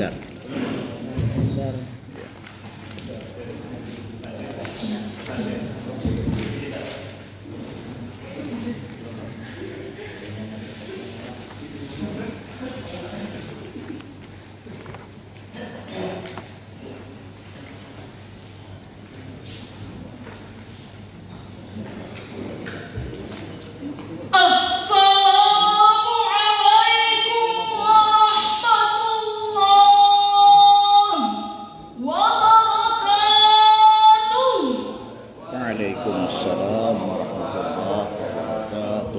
Dar. Waalaikumsalam warahmatullahi wabarakatuh.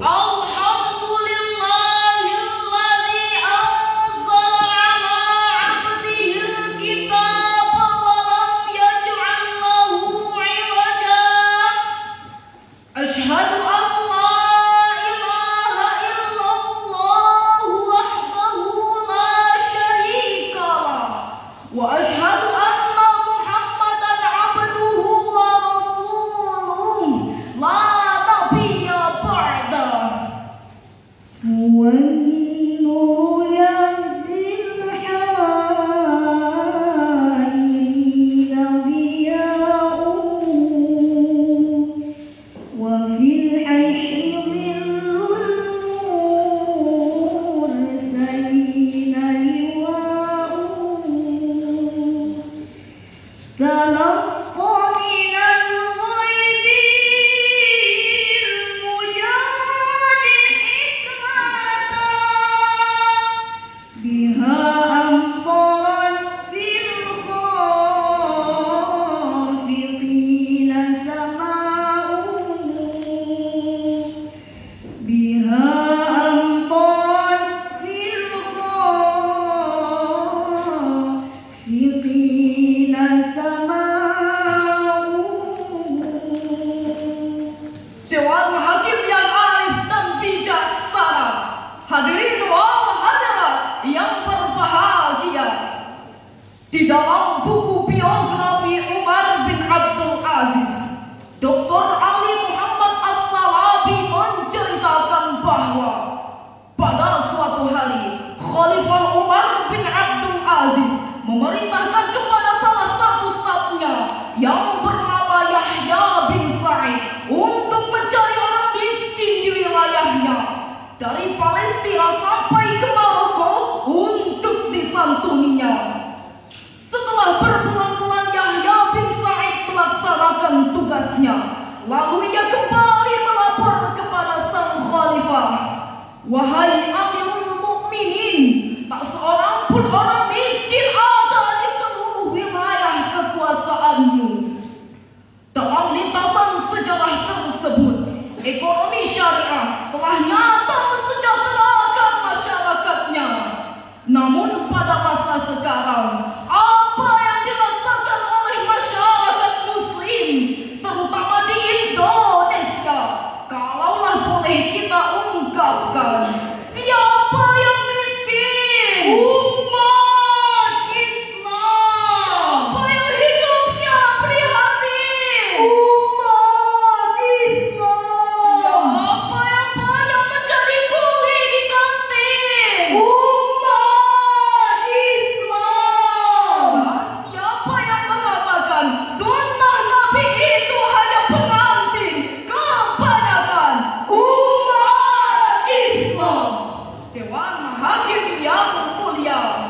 Di dalam buku biografi Umar bin Abdul Aziz, Dr. Ali Muhammad As-Salabi menceritakan bahwa pada suatu hari Khalifah Umar bin Abdul Aziz memerintahkan kepada salah satu stafnya yang bernama Yahya bin Sa'id untuk mencari orang miskin di wilayahnya dari Palestina sampai ke Maroko untuk disantuninya. Setelah berbulan-bulan Yahya bin Sa'id melaksanakan tugasnya, lalu ia kembali melapor kepada sang khalifah, "Wahai Amirul Mukminin, tak seorang pun orang miskin ada di seluruh wilayah kekuasaanmu." Dalam lintasan sejarah tersebut, ekonomi syariah telah nyata mensejahterakan masyarakatnya. Namun pada masa sekarang, apa yang dirasakan oleh masyarakat muslim, terutama di Indonesia, kalaulah boleh kita ungkapkan, siapa yang miskin? Umat Islam. Siapa yang hidupnya prihatin? Umat Islam. Siapa yang banyak menjadi kuli di kantin? Umat Islam. Dan siapa yang mengatakan sunnah Nabi itu hanya pengantin? Kebanyakan umat Islam. Dewan Hakim yang mulia,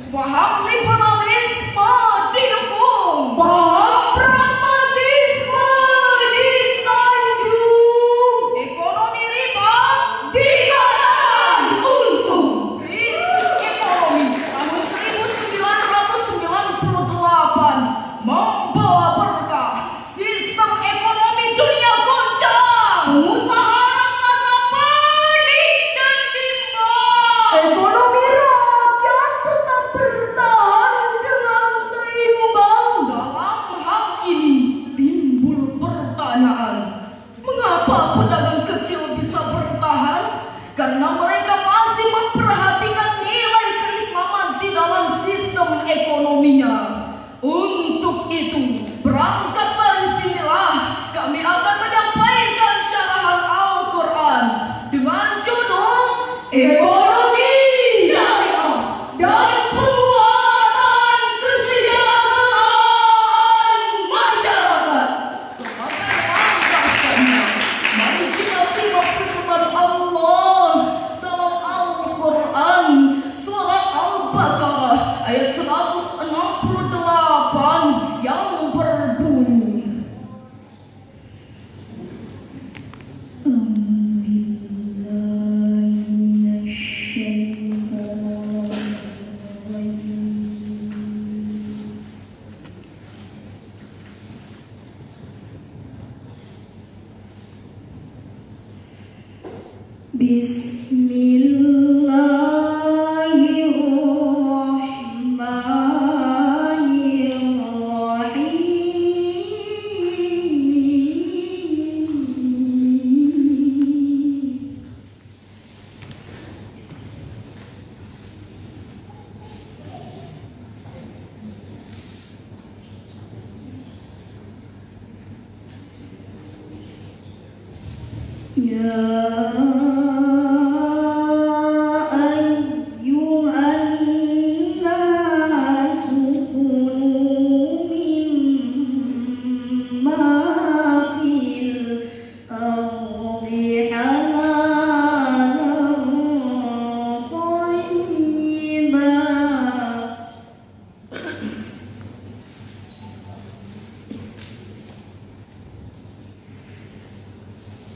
faham liberalisme didukung, paham pragmatisme disanjung, ekonomi riba dikatakan untung. Krisis ekonomi tahun 1998 membawa berkah. Sistem ekonomi dunia goncang, pengusaha raksasa panik dan bimbang. Ekonomi rakyat tetap bertahan dengan seimbang. Dalam hal ini timbul pertanyaan, mengapa pedagang kecil bisa bertahan? Karena mereka masih memperhatikan nilai keislaman di dalam sistem ekonominya. Untuk itu, berangkat dari sinilah kami akan menyampaikan syarahan Al-Quran dengan judul Ekonomi Syariah dan Peluang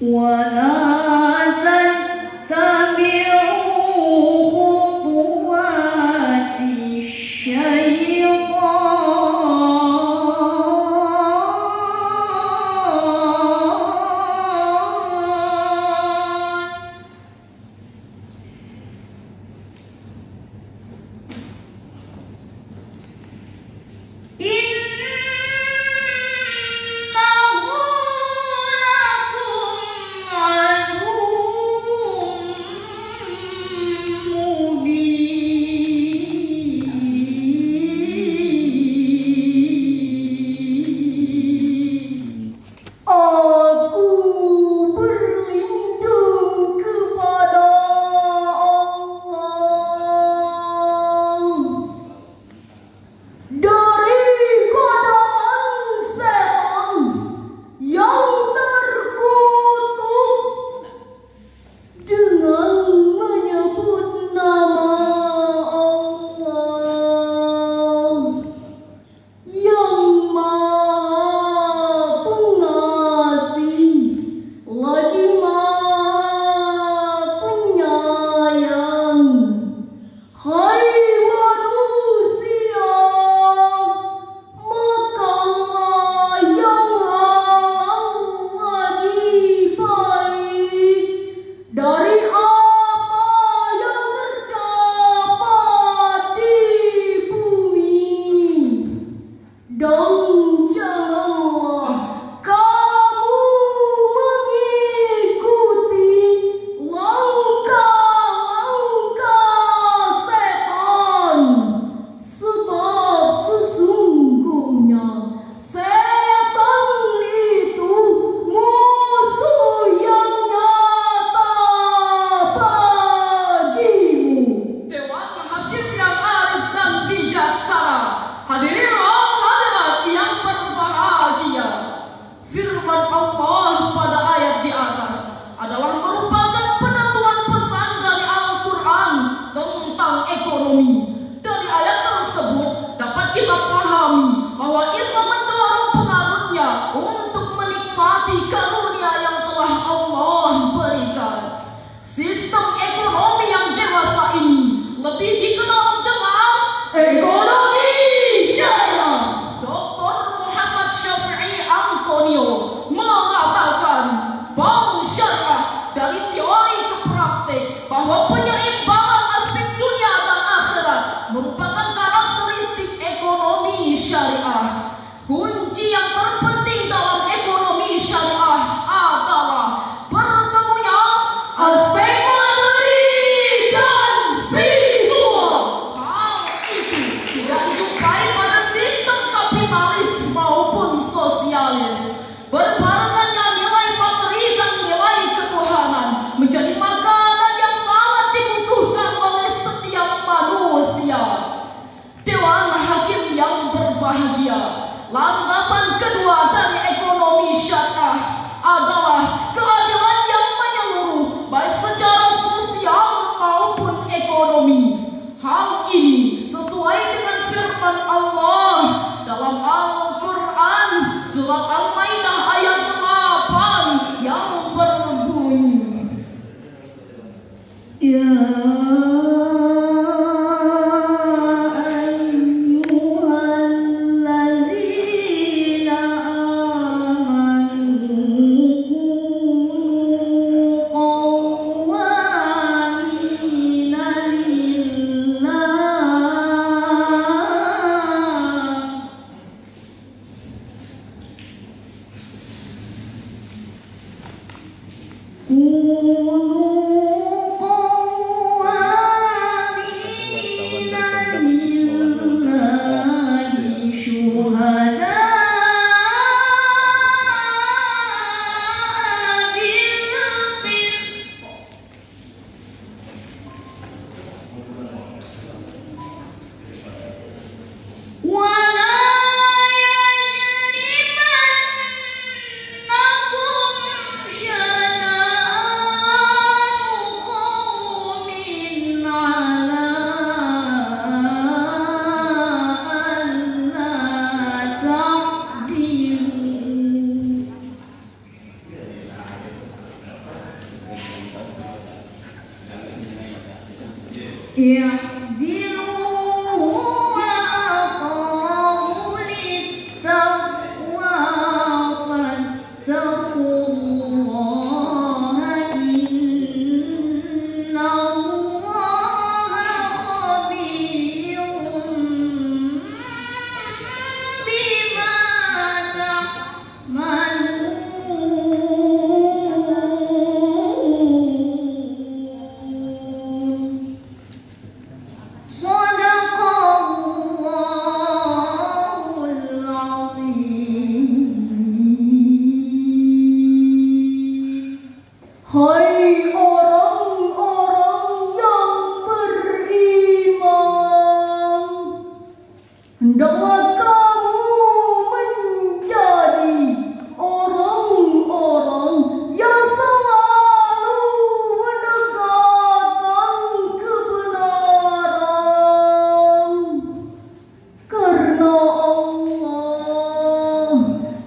ولا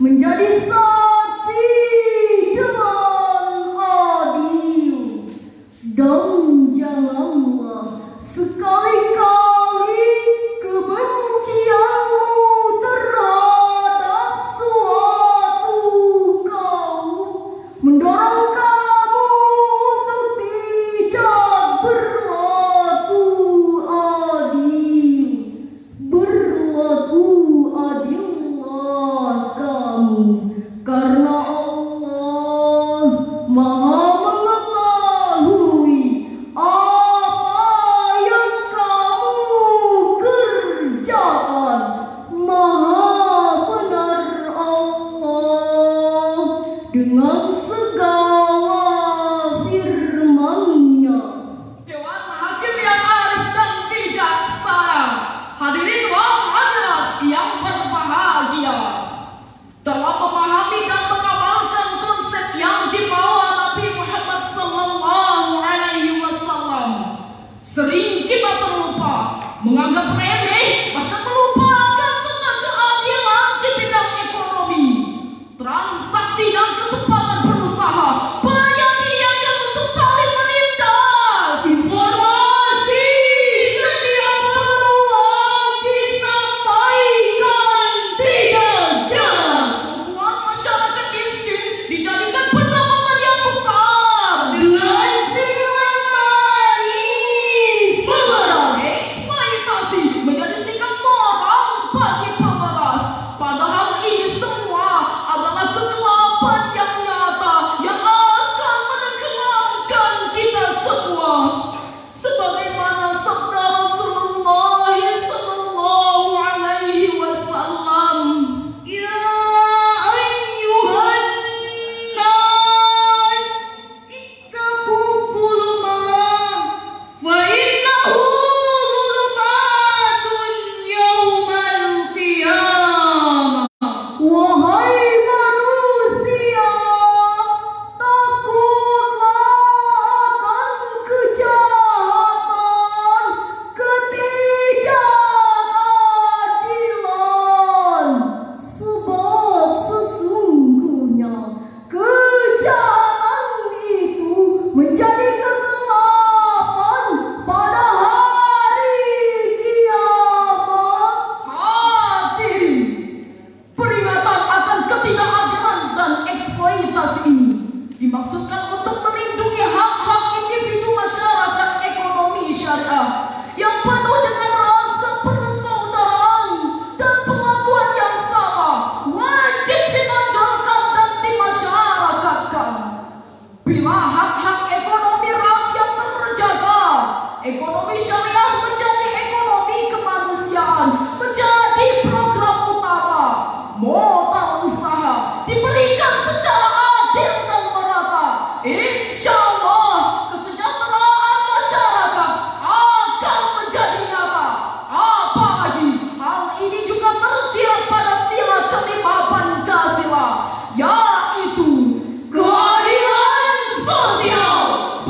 menjadi saksi dengan adil.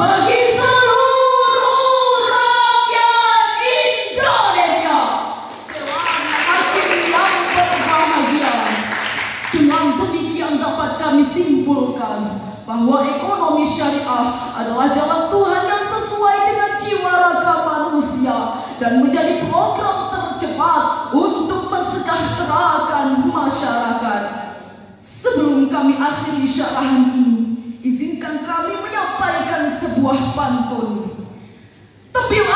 bagi seluruh rakyat Indonesia. Hadirin yang berbahagia, dengan demikian dapat kami simpulkan bahwa ekonomi syariah adalah jalan Tuhan yang sesuai dengan jiwa raga manusia dan menjadi program tercepat untuk mensejahterakan masyarakat. Sebelum kami akhiri syarahan ini, izinkan kami menyampaikan sebuah pantun. Tebil